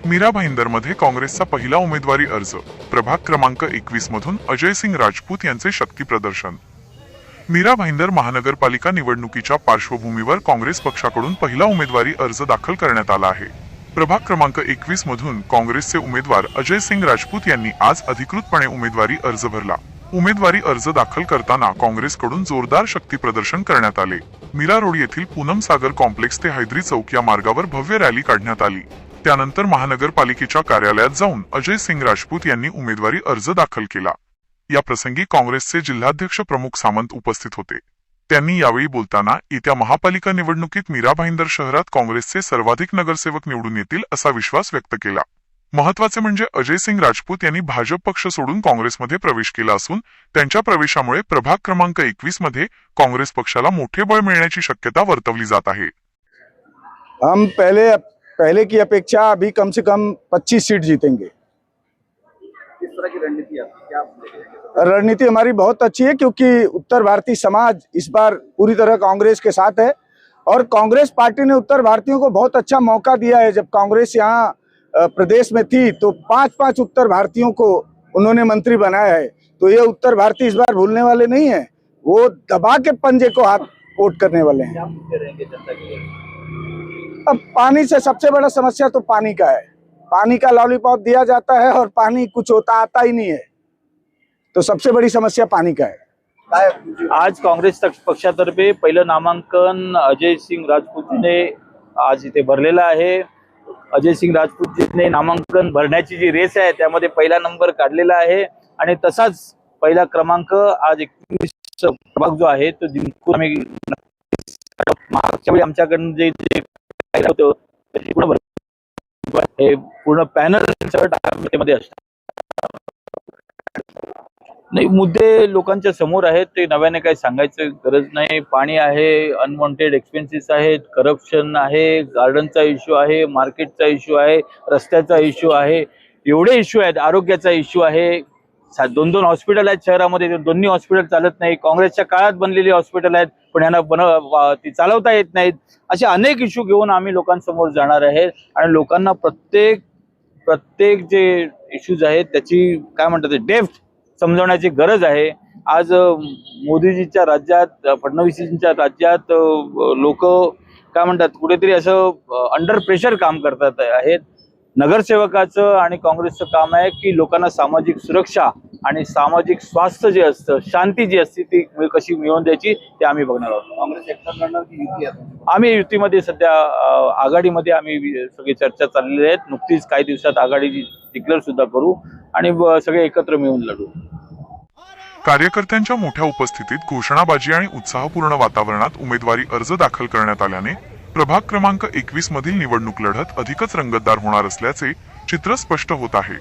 मीरा भाईंदरमध्ये काँग्रेसचा पहिला उमेदवारी अर्ज, प्रभाग क्रमांक 21 मधून अजय सिंग राजपूत यांचे शक्ती प्रदर्शन। मीरा भाईंदर महानगरपालिका निवडणुकीच्या पार्श्वभूमीवर काँग्रेस पक्षाकडून पहिला उमेदवारी अर्ज दाखल करण्यात आला आहे। प्रभाग क्रमांक 21 मधून काँग्रेसचे उमेदवार अजय सिंग राजपूत यांनी आज अधिकृतपणे उमेदवारी अर्ज भरला। उमेदवारी अर्ज दाखल करताना काँग्रेसकडून जोरदार शक्ती प्रदर्शन करण्यात आले। मीरा रोड येथील पूनम सागर कॉम्प्लेक्स ते हैदरी चौक या मार्गावर भव्य रॅली काढण्यात आली। त्यानंतर महानगरपालिकेच्या कार्यालयात जाऊन अजय सिंग राजपूत यांनी उमेदवारी अर्ज दाखल केला। या प्रसंगी काँग्रेसचे जिल्हाध्यक्ष प्रमुख सामंत उपस्थित होते। त्यांनी यावेळी बोलताना येत्या महापालिका निवडणुकीत मीरा भाईंदर शहरात काँग्रेसचे सर्वाधिक नगरसेवक निवडून येतील असा विश्वास व्यक्त केला। महत्त्वाचे म्हणजे अजय सिंग राजपूत यांनी भाजप पक्ष सोडून काँग्रेसमध्ये प्रवेश केला असून त्यांच्या प्रवेशामुळे प्रभाग क्रमांक 21 मध्ये काँग्रेस पक्षाला मोठे बळ मिळण्याची शक्यता वर्तवली जात आहे। हम पहले की अपेक्षा अभी कम से कम 25 सीट जीतेंगे। किस तरह की रणनीति है क्या रणनीति हमारी बहुत अच्छी है, क्योंकि उत्तर भारतीय समाज इस बार पूरी तरह कांग्रेस के साथ है और कांग्रेस पार्टी ने उत्तर भारतीयों को बहुत अच्छा मौका दिया है। जब कांग्रेस यहाँ प्रदेश में थी तो 5-5 उत्तर भारतीयों को उन्होंने मंत्री बनाया है। तो ये उत्तर भारतीय इस बार भूलने वाले नहीं है, वो दबा के पंजे को हाथ वोट करने वाले हैं। क्या मुद्दे रहेंगे जनता के लिए? अब पानी से सबसे बड़ा समस्या तो पानी का है। पानी का लॉलीपॉप दिया जाता है और पानी कुछ आता ही नहीं है, तो सबसे बड़ी समस्या पानी का है। आज काँग्रेस पक्षातर्फे पहिलं नामांकन अजय सिंग राजपूतने आज इथे भरलेलं आहे। अजय सिंग राजपूतजीने नामांकन भरण्याची जी रेस आहे त्यामध्ये पहिला नंबर काढलेला आहे आणि तसाच पहिला क्रमांक आज 21 प्रभाग जो आहे तो जिंकून आम्ही मागच्या वेळी आमच्याकडून जे पाहिलं होतं हे पूर्ण पॅनल मध्ये असतं। नाही, मुद्दे लोकांच्या समोर आहेत, ते नव्याने काही सांगायचं गरज नाही। पाणी आहे, अनवॉन्टेड एक्सपेन्सेस आहेत, करप्शन आहे, गार्डनचा इश्यू आहे, मार्केटचा इश्यू आहे, रस्त्याचा इश्यू आहे, एवढे इश्यू आहेत, आरोग्याचा इश्यू आहे। 2-2 हॉस्पिटल आहेत शहरामध्ये, दोन्ही हॉस्पिटल चालत नाही। काँग्रेसच्या काळात बनलेली हॉस्पिटल आहेत पण यांना ती चालवता येत नाहीत। असे अनेक इश्यू घेऊन आम्ही लोकांसमोर जाणार आहे आणि लोकांना प्रत्येक जे इश्यूज आहेत त्याची काय म्हणतात डेप्थ समजवण्याची गरज आहे। आज मोदीजींच्या राज्यात, फडणवीसजींच्या राज्यात लोक काय म्हणतात कुठेतरी असं अंडर प्रेशर काम करतात आहेत। नगरसेवकाचं आणि काँग्रेसचं काम आहे की लोकांना सामाजिक सुरक्षा आणि सामाजिक स्वास्थ्य जे असतं, शांती जी असते ती कशी मिळवून द्यायची ते आम्ही बघणार आहोत। काँग्रेस एकटा लढणार की युती आहे? आम्ही युतीमध्ये सध्या आघाडीमध्ये आम्ही सगळी चर्चा चाललेली आहेत। नुकतीच काही दिवसात आघाडीची डिक्लेअर सुद्धा करू आणि सगळे एकत्र मिळून लढू। कार्यकर्त्यांच्या मोठ्या उपस्थितीत घोषणाबाजी आणि उत्साहपूर्ण वातावरणात उमेदवारी अर्ज दाखल करण्यात आल्याने प्रभाग क्रमांक 21 मधील निवडणूक लढत अधिकच रंगतदार होणार असल्याचे चित्र स्पष्ट होत आहे।